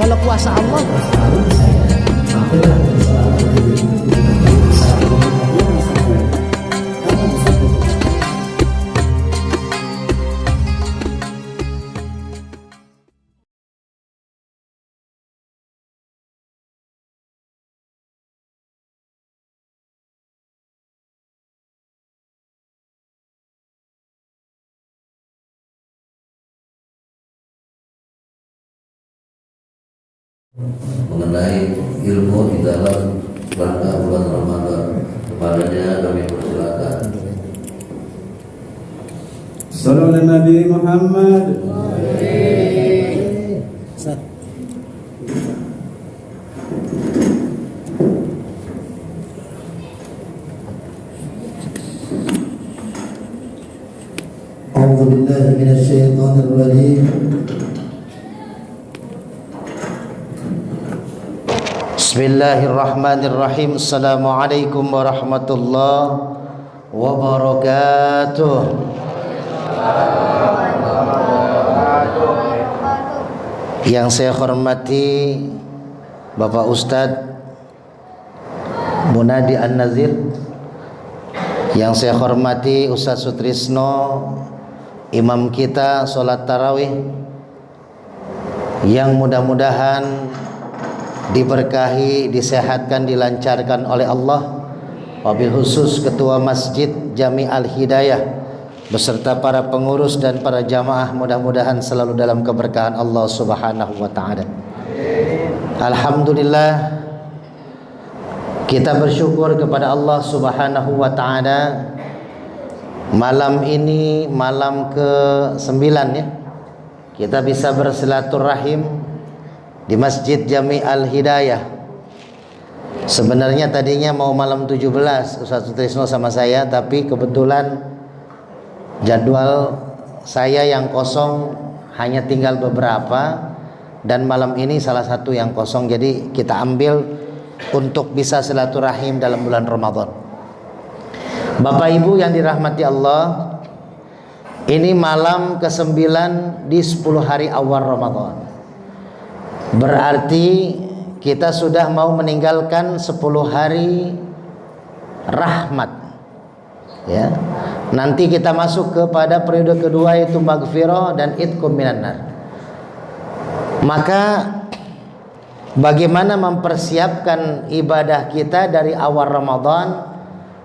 kalau kuasa Allah. Mengenai ilmu di dalam rangka bulan Ramadan, kepadanya kami persilakan. Sallallahu Nabi Muhammad. A'udzu billahi minasyaitonir rajim. Bismillahirrahmanirrahim. Assalamualaikum warahmatullahi wabarakatuh. Yang saya hormati Bapak Ustadz Munadi An-Nazir, yang saya hormati Ustadz Sutrisno, imam kita sholat tarawih, yang mudah-mudahan diberkahi, disehatkan, dilancarkan oleh Allah, wabil khusus Ketua Masjid Jami Al-Hidayah beserta para pengurus dan para jamaah, mudah-mudahan selalu dalam keberkahan Allah Subhanahu wa ta'ala. Alhamdulillah, kita bersyukur kepada Allah Subhanahu wa ta'ala. Malam ini malam ke-9 ya, kita bisa bersilaturahim di Masjid Jami Al-Hidayah. Sebenarnya tadinya mau malam 17 Ustaz Sutrisno sama saya, tapi kebetulan jadwal saya yang kosong hanya tinggal beberapa, dan malam ini salah satu yang kosong, jadi kita ambil untuk bisa silaturahim dalam bulan Ramadan. Bapak Ibu yang dirahmati Allah, ini malam ke-9 di 10 hari awal Ramadan. Berarti kita sudah mau meninggalkan 10 hari rahmat ya. Nanti kita masuk kepada periode kedua, yaitu maghfirah dan itqum minan nar. Maka bagaimana mempersiapkan ibadah kita dari awal Ramadan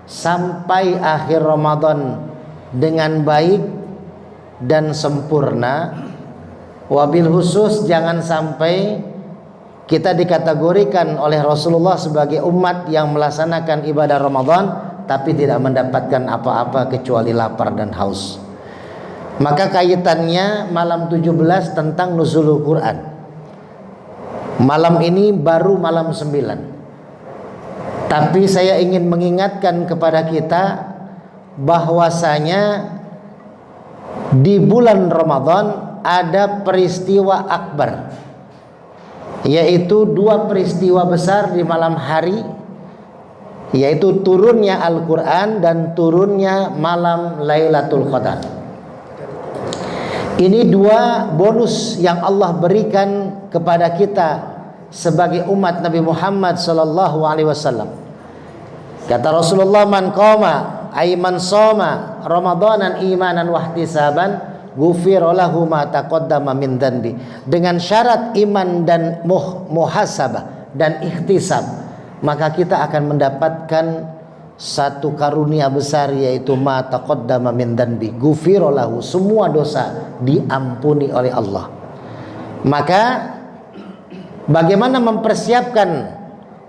sampai akhir Ramadan dengan baik dan sempurna. Wabil khusus jangan sampai kita dikategorikan oleh Rasulullah sebagai umat yang melaksanakan ibadah Ramadan tapi tidak mendapatkan apa-apa kecuali lapar dan haus. Maka kaitannya malam 17 tentang nuzulul Quran. Malam ini baru malam 9. Tapi saya ingin mengingatkan kepada kita bahwasanya di bulan Ramadan ada peristiwa akbar, yaitu 2 peristiwa besar di malam hari, yaitu turunnya Al-Quran dan turunnya malam Lailatul Qadar. Ini 2 bonus yang Allah berikan kepada kita sebagai umat Nabi Muhammad sallallahu alaihi wasallam. Kata Rasulullah, man qama ay man shoma ramadanan imanan wahtisaban ghufira lahu ma taqaddama min dzanbi. Dengan syarat iman dan muhasabah dan ikhtisab, maka kita akan mendapatkan satu karunia besar, yaitu ma taqaddama min dzanbi, ghufira lahu, semua dosa diampuni oleh Allah. Maka bagaimana mempersiapkan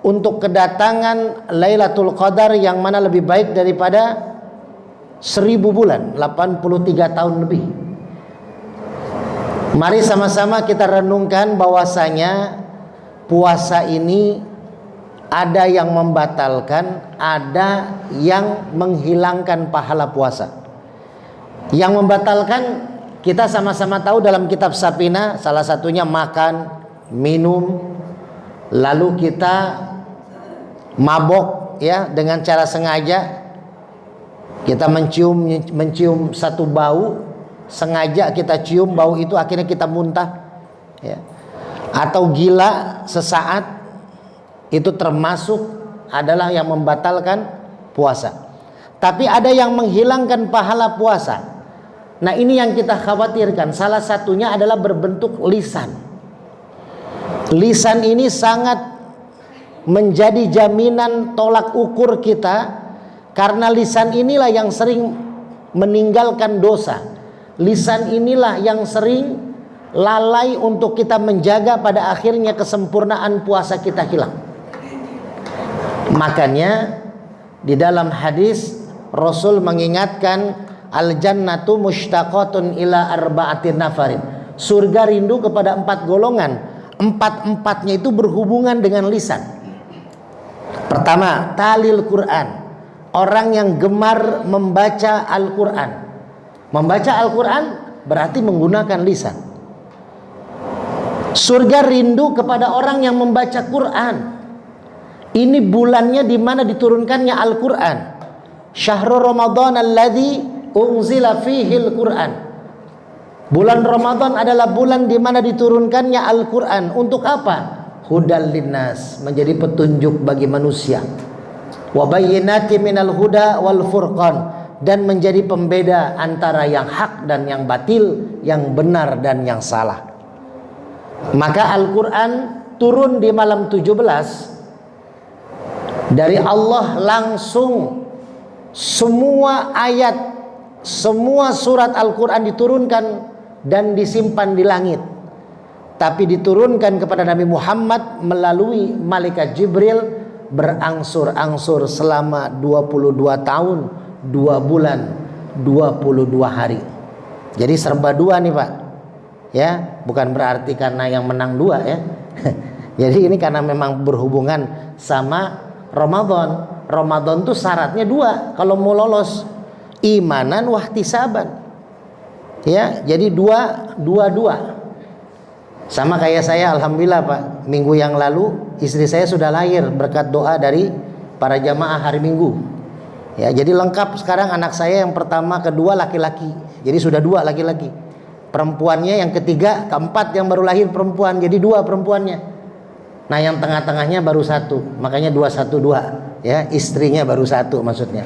untuk kedatangan Lailatul Qadar, yang mana lebih baik daripada 1000 bulan, 83 tahun lebih. Mari sama-sama kita renungkan bahwasanya puasa ini ada yang membatalkan, ada yang menghilangkan pahala puasa. Yang membatalkan kita sama-sama tahu dalam kitab Sapina, salah satunya makan, minum, lalu kita mabok ya dengan cara sengaja. Kita mencium satu bau, sengaja kita cium bau itu, akhirnya kita muntah ya. atau gila sesaat, itu termasuk adalah yang membatalkan puasa. Tapi ada yang menghilangkan pahala puasa. Nah, ini yang kita khawatirkan. Salah satunya adalah berbentuk lisan. Lisan ini sangat menjadi jaminan tolak ukur kita, karena lisan inilah yang sering meninggalkan dosa. Lisan inilah yang sering lalai untuk kita menjaga, pada akhirnya kesempurnaan puasa kita hilang. Makanya di dalam hadis Rasul mengingatkan, al jannatu mushtaqatun ila arba'atin nafarin. Surga rindu kepada 4 golongan. 4-4-nya itu berhubungan dengan lisan. Pertama, talil Quran. Orang yang gemar membaca Al-Quran. Membaca Al-Quran berarti menggunakan lisan. Surga rindu kepada orang yang membaca Quran. Ini bulannya di mana diturunkannya Al-Quran. Syahrul Ramadan alladzi unzila fihil Quran. Bulan Ramadan adalah bulan di mana diturunkannya Al-Quran. Untuk apa? Hudal linnas, menjadi petunjuk bagi manusia. Wa bayyinati minal huda wal furqan, dan menjadi pembeda antara yang hak dan yang batil, yang benar dan yang salah. Maka Al-Quran turun di malam 17. Dari Allah langsung semua ayat, semua surat Al-Quran diturunkan dan disimpan di langit. Tapi diturunkan kepada Nabi Muhammad melalui malaikat Jibril, berangsur-angsur selama 22 tahun, 2 bulan, 22 hari. Jadi serba 2 nih Pak. Ya, bukan berarti karena yang menang 2 ya. Jadi ini karena memang berhubungan sama Ramadan. Ramadan tuh syaratnya 2 kalau mau lolos, imanan wahtisaban. Ya, jadi 2. Sama kayak saya, alhamdulillah Pak, minggu yang lalu istri saya sudah lahir berkat doa dari para jamaah hari Minggu. Ya, jadi lengkap sekarang anak saya yang pertama, kedua laki-laki. Jadi sudah 2 laki-laki. Perempuannya yang ketiga, keempat yang baru lahir perempuan, jadi 2 perempuannya. Nah, yang tengah-tengahnya baru 1, makanya 212. Ya, istrinya baru 1 maksudnya.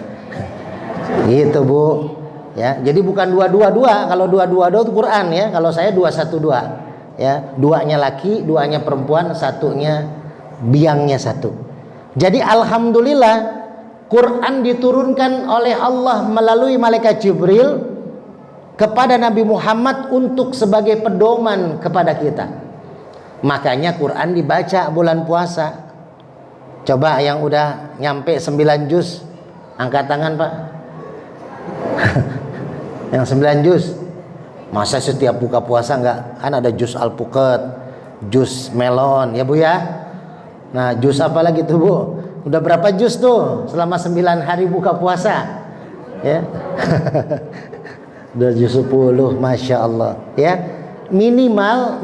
Gitu Bu. Ya, jadi bukan 222. Kalau 222 itu Quran ya. Kalau saya 212. Ya, 2-nya laki, 2-nya perempuan, 1-nya biangnya 1. Jadi alhamdulillah Quran diturunkan oleh Allah melalui malaikat Jibril kepada Nabi Muhammad untuk sebagai pedoman kepada kita. Makanya Quran dibaca bulan puasa. Coba yang udah nyampe 9 juz, angkat tangan Pak. Yang 9 juz. Masa setiap buka puasa enggak? Kan ada jus alpukat, jus melon ya Bu ya. Nah, jus apa lagi tuh Bu? Udah berapa jus tuh selama 9 hari buka puasa? Ya. Udah jus 10, Masya Allah ya. Minimal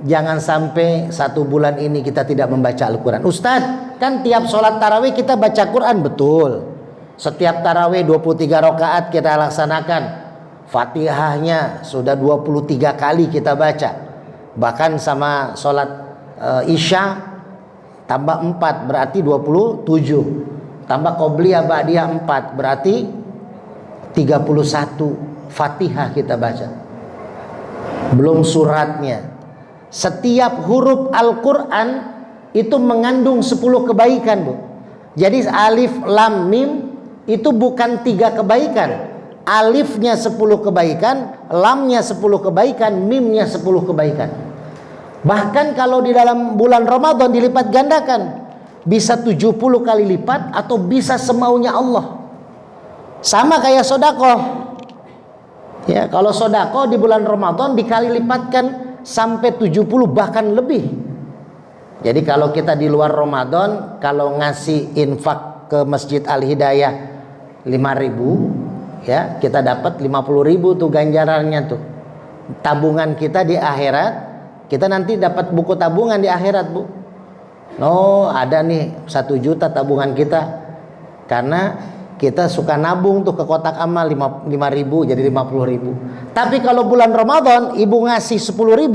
jangan sampai 1 bulan ini kita tidak membaca Al-Quran. Ustadz, kan tiap sholat tarawih kita baca Quran, betul. Setiap tarawih 23 rakaat kita laksanakan. Fatihahnya sudah 23 kali kita baca. Bahkan sama sholat Isya tambah 4 berarti 27. Tambah Qobliyah Ba'diyah 4 berarti 31 Fatihah kita baca. Belum suratnya. Setiap huruf Al-Quran itu mengandung 10 kebaikan Bu. Jadi alif lam mim itu bukan 3 kebaikan. Alifnya 10 kebaikan, lamnya 10 kebaikan, mimnya 10 kebaikan. Bahkan kalau di dalam bulan Ramadan dilipat gandakan, bisa 70 kali lipat atau bisa semaunya Allah. Sama kayak sodakoh. Ya, kalau sodakoh di bulan Ramadan dikali lipatkan sampai 70 bahkan lebih. Jadi kalau kita di luar Ramadan, kalau ngasih infak ke Masjid Al-Hidayah 5.000, ya kita dapat 50.000 tuh ganjarannya tuh. Tabungan kita di akhirat, kita nanti dapat buku tabungan di akhirat Bu. Oh ada nih 1 juta tabungan kita, karena kita suka nabung tuh ke kotak amal 5.000 jadi 50.000. Tapi kalau bulan Ramadan ibu ngasih 10.000,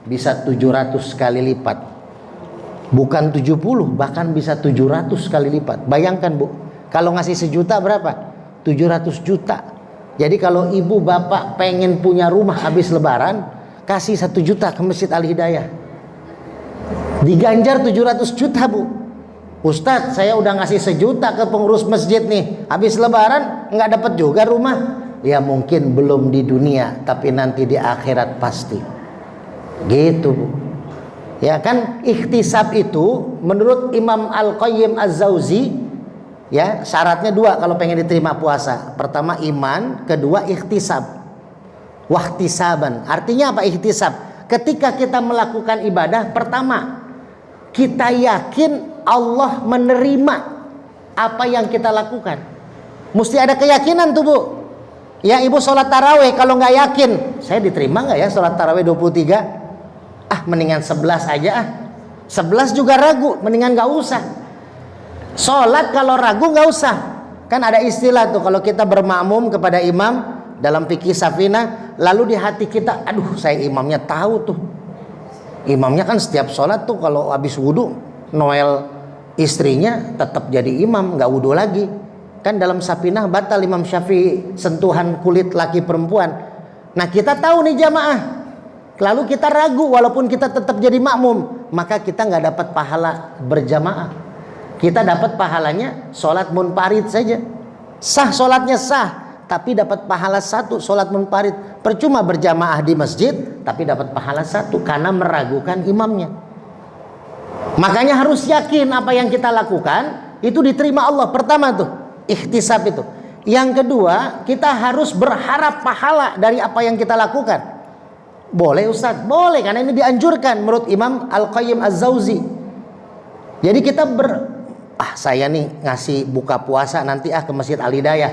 bisa 700 kali lipat. Bukan 70, bahkan bisa 700 kali lipat. Bayangkan Bu, kalau ngasih 1 juta berapa? 700 juta. Jadi kalau ibu bapak pengen punya rumah habis lebaran, kasih 1 juta ke Masjid Al-Hidayah. Diganjar 700 juta Bu. Ustadz, saya udah ngasih 1 juta ke pengurus masjid nih, habis lebaran nggak dapat juga rumah. Ya mungkin belum di dunia, tapi nanti di akhirat pasti. Gitu Bu. Ya kan, ikhtisab itu menurut Imam Al-Qayyim Az-Zawzi, ya syaratnya 2 kalau pengen diterima puasa. Pertama iman, kedua ikhtisab. Wahtisaban. Artinya apa ikhtisab? Ketika kita melakukan ibadah, pertama kita yakin Allah menerima apa yang kita lakukan. Mesti ada keyakinan tuh Bu. Ya ibu sholat taraweh, kalau nggak yakin, saya diterima nggak ya sholat taraweh 23? Mendingan 11 aja 11 juga ragu, mendingan nggak usah. Sholat kalau ragu nggak usah. Kan ada istilah tuh kalau kita bermakmum kepada imam dalam fikih Safinah, lalu di hati kita, aduh saya imamnya tahu tuh. Imamnya kan setiap sholat tuh kalau habis wudhu noel istrinya tetap jadi imam, nggak wudhu lagi. Kan dalam Safinah batal Imam Syafi'i sentuhan kulit laki perempuan. Nah kita tahu nih jamaah, lalu kita ragu walaupun kita tetap jadi makmum, maka kita nggak dapat pahala berjamaah. Kita dapat pahalanya sholat munfarid saja. Sah sholatnya sah, tapi dapat pahala 1 sholat munfarid. Percuma berjamaah di masjid, tapi dapat pahala 1 karena meragukan imamnya. Makanya harus yakin apa yang kita lakukan itu diterima Allah. Pertama tuh ikhtisab itu. Yang kedua, kita harus berharap pahala dari apa yang kita lakukan. Boleh Ustaz? Boleh, karena ini dianjurkan menurut Imam Al-Qayyim Az-Zawzi. Jadi kita saya nih ngasih buka puasa nanti ke Masjid Al-Hidayah.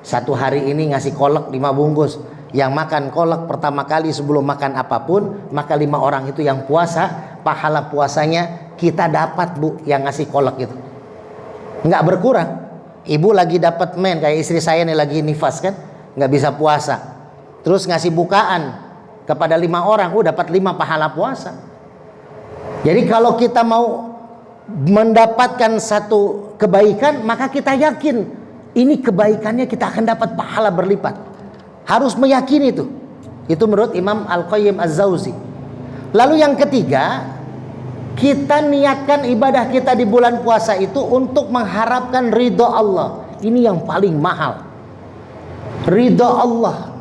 1 hari ini ngasih kolak 5 bungkus. Yang makan kolak pertama kali sebelum makan apapun, maka 5 orang itu yang puasa, pahala puasanya kita dapat Bu, yang ngasih kolak itu. Nggak berkurang. Ibu lagi dapat kayak istri saya nih lagi nifas kan, nggak bisa puasa. Terus ngasih bukaan kepada 5 orang, dapat 5 pahala puasa. Jadi kalau kita mau mendapatkan satu kebaikan, maka kita yakin ini kebaikannya kita akan dapat pahala berlipat. Harus meyakini itu. Itu menurut Imam Al-Qayyim Az-Zawzi. Lalu yang ketiga, kita niatkan ibadah kita di bulan puasa itu untuk mengharapkan ridho Allah. Ini yang paling mahal. Ridho Allah.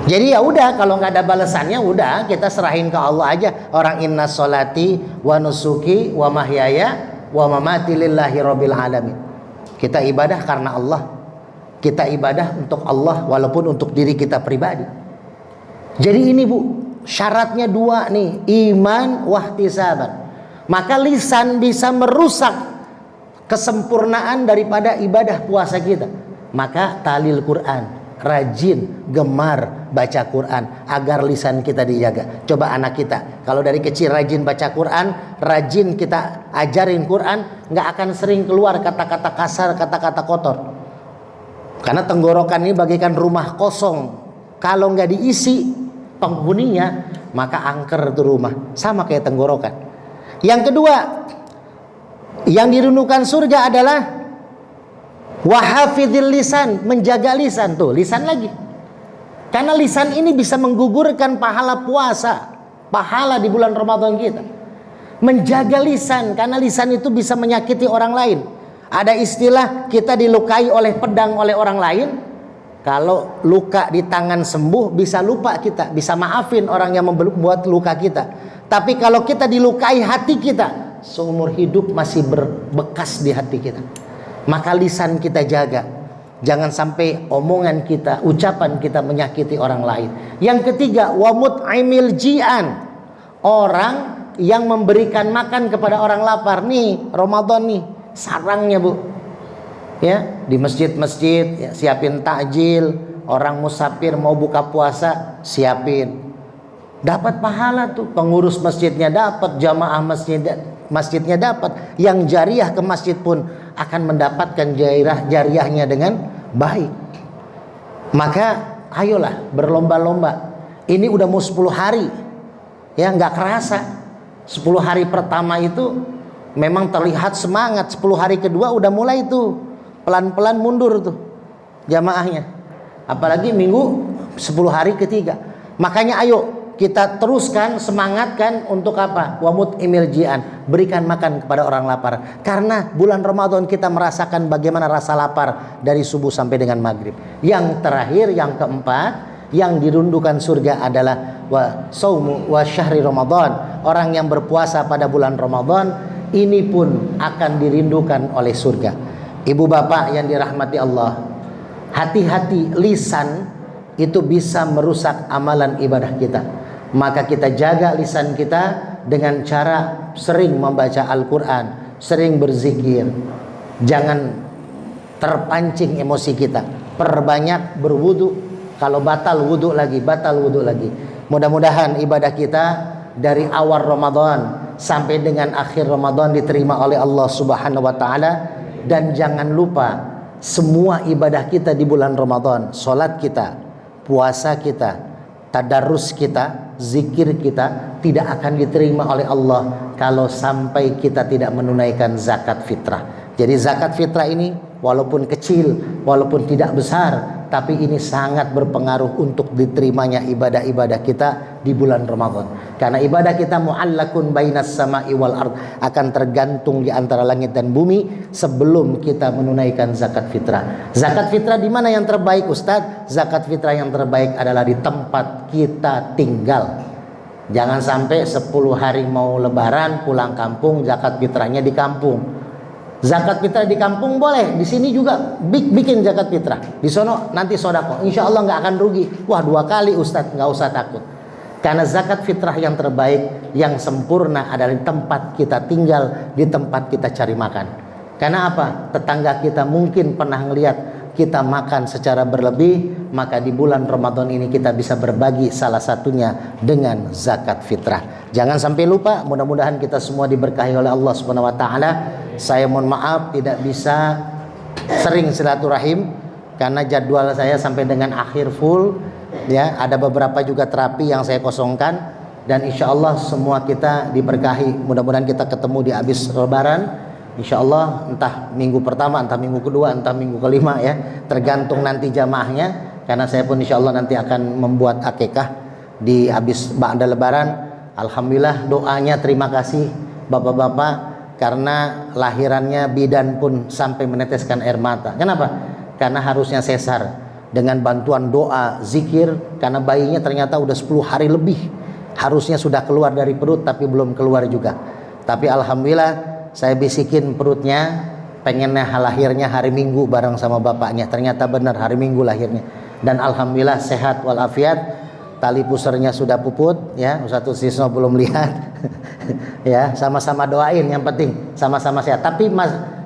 Jadi ya udah, kalau nggak ada balasannya udah kita serahin ke Allah aja. Orang inna sholati wa nusuki wa mahyaya wa mamati lillahi rabbil alamin. Kita ibadah karena Allah. Kita ibadah untuk Allah walaupun untuk diri kita pribadi. Jadi ini Bu, syaratnya 2 nih, iman wahtisaban. Maka lisan bisa merusak kesempurnaan daripada ibadah puasa kita. Maka talil Quran, rajin, gemar baca Quran agar lisan kita dijaga. Coba anak kita, kalau dari kecil rajin baca Quran, rajin kita ajarin Quran, nggak akan sering keluar kata-kata kasar, kata-kata kotor. Karena tenggorokan ini bagaikan rumah kosong. Kalau nggak diisi penghuninya, maka angker tuh rumah. Sama kayak tenggorokan. Yang kedua, yang dirindukan surga adalah wahafidhil lisan, menjaga lisan. Tuh lisan lagi, karena lisan ini bisa menggugurkan pahala puasa, pahala di bulan Ramadan kita. Menjaga lisan, karena lisan itu bisa menyakiti orang lain. Ada istilah kita dilukai oleh pedang oleh orang lain. Kalau luka di tangan sembuh, bisa lupa kita, bisa maafin orang yang membuat luka kita. Tapi kalau kita dilukai hati kita, seumur hidup masih berbekas di hati kita. Maka lisan kita jaga. Jangan sampai omongan kita, ucapan kita menyakiti orang lain. Yang ketiga, wa mut'imil ji'an. Orang yang memberikan makan kepada orang lapar. Nih, Ramadan nih, sarangnya Bu. Ya, di masjid-masjid ya, siapin takjil. Orang musafir mau buka puasa, siapin. Dapat pahala tuh. Pengurus masjidnya dapat, jamaah masjidnya dapat. Yang jariah ke masjid pun akan mendapatkan jariahnya dengan baik. Maka ayolah berlomba-lomba. Ini udah mau 10 hari. Ya nggak kerasa. 10 hari pertama itu memang terlihat semangat. 10 hari kedua udah mulai tuh pelan-pelan mundur tuh jamaahnya. Apalagi minggu 10 hari ketiga. Makanya ayo kita teruskan, semangatkan untuk apa? Wamut imiljian, berikan makan kepada orang lapar. Karena bulan Ramadan kita merasakan bagaimana rasa lapar dari subuh sampai dengan maghrib. Yang terakhir, yang keempat, yang dirundukan surga adalah wa saumu wa syahri Ramadan. Orang yang berpuasa pada bulan Ramadan ini pun akan dirindukan oleh surga. Ibu bapak yang dirahmati Allah, hati-hati, lisan itu bisa merusak amalan ibadah kita. Maka kita jaga lisan kita dengan cara sering membaca Al-Quran, sering berzikir. Jangan terpancing emosi kita. Perbanyak berwudu. Kalau batal wudu lagi, batal wudu lagi. Mudah-mudahan ibadah kita dari awal Ramadan sampai dengan akhir Ramadan diterima oleh Allah Subhanahu wa taala. Dan jangan lupa semua ibadah kita di bulan Ramadan, salat kita, puasa kita, tadarus kita, zikir kita tidak akan diterima oleh Allah kalau sampai kita tidak menunaikan zakat fitrah. Jadi zakat fitrah ini walaupun kecil, walaupun tidak besar, tapi ini sangat berpengaruh untuk diterimanya ibadah-ibadah kita di bulan Ramadan. Karena ibadah kita mu'allakun bainas sama'i wal ard, akan tergantung di antara langit dan bumi sebelum kita menunaikan zakat fitrah. Zakat fitrah di mana yang terbaik, Ustadz? Zakat fitrah yang terbaik adalah di tempat kita tinggal. Jangan sampai 10 hari mau lebaran pulang kampung, zakat fitrahnya di kampung. Zakat fitrah di kampung boleh, di sini juga bikin zakat fitrah. Di sono nanti sodako, insya Allah nggak akan rugi. Wah 2 kali Ustadz, nggak usah takut. Karena zakat fitrah yang terbaik, yang sempurna adalah di tempat kita tinggal, di tempat kita cari makan. Karena apa? Tetangga kita mungkin pernah ngelihat kita makan secara berlebih, maka di bulan Ramadan ini kita bisa berbagi salah satunya dengan zakat fitrah. Jangan sampai lupa, mudah-mudahan kita semua diberkahi oleh Allah Subhanahu wa taala. Saya mohon maaf tidak bisa sering silaturahim karena jadwal saya sampai dengan akhir full ya. Ada beberapa juga terapi yang saya kosongkan dan insya Allah semua kita diberkahi. Mudah-mudahan kita ketemu di habis lebaran. Insya Allah entah minggu pertama, entah minggu kedua, entah minggu kelima ya, tergantung nanti jamaahnya. Karena saya pun insya Allah nanti akan membuat akikah di habis ba'da lebaran. Alhamdulillah doanya terima kasih bapak-bapak, karena lahirannya bidan pun sampai meneteskan air mata. Kenapa? Karena harusnya sesar. Dengan bantuan doa, zikir, karena bayinya ternyata udah 10 hari lebih harusnya sudah keluar dari perut tapi belum keluar juga. Tapi alhamdulillah saya bisikin perutnya, pengennya lahirnya hari Minggu bareng sama bapaknya. Ternyata benar hari Minggu lahirnya. Dan alhamdulillah sehat walafiat. Tali pusarnya sudah puput ya. Ustadz Sisno belum lihat. Ya, sama-sama doain, yang penting sama-sama sehat. Tapi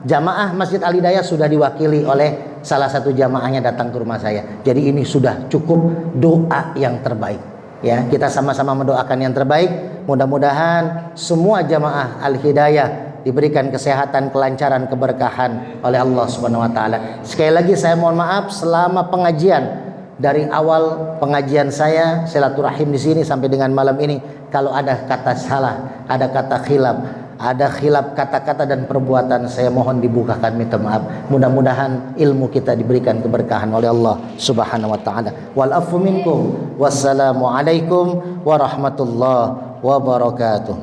jamaah Masjid Al Hidayah sudah diwakili oleh salah satu jamaahnya datang ke rumah saya. Jadi ini sudah cukup doa yang terbaik. Ya, kita sama-sama mendoakan yang terbaik. Mudah-mudahan semua jamaah Al Hidayah diberikan kesehatan, kelancaran, keberkahan oleh Allah Subhanahu wa taala. Sekali lagi saya mohon maaf selama pengajian, dari awal pengajian saya silaturahim di sini sampai dengan malam ini, kalau ada kata salah, ada kata khilaf, ada khilaf kata-kata dan perbuatan, saya mohon dibukakan, minta maaf. Mudah-mudahan ilmu kita diberikan keberkahan oleh Allah Subhanahu wa taala. Wal afu minkum. Wassalamu alaikum warahmatullahi wabarakatuh.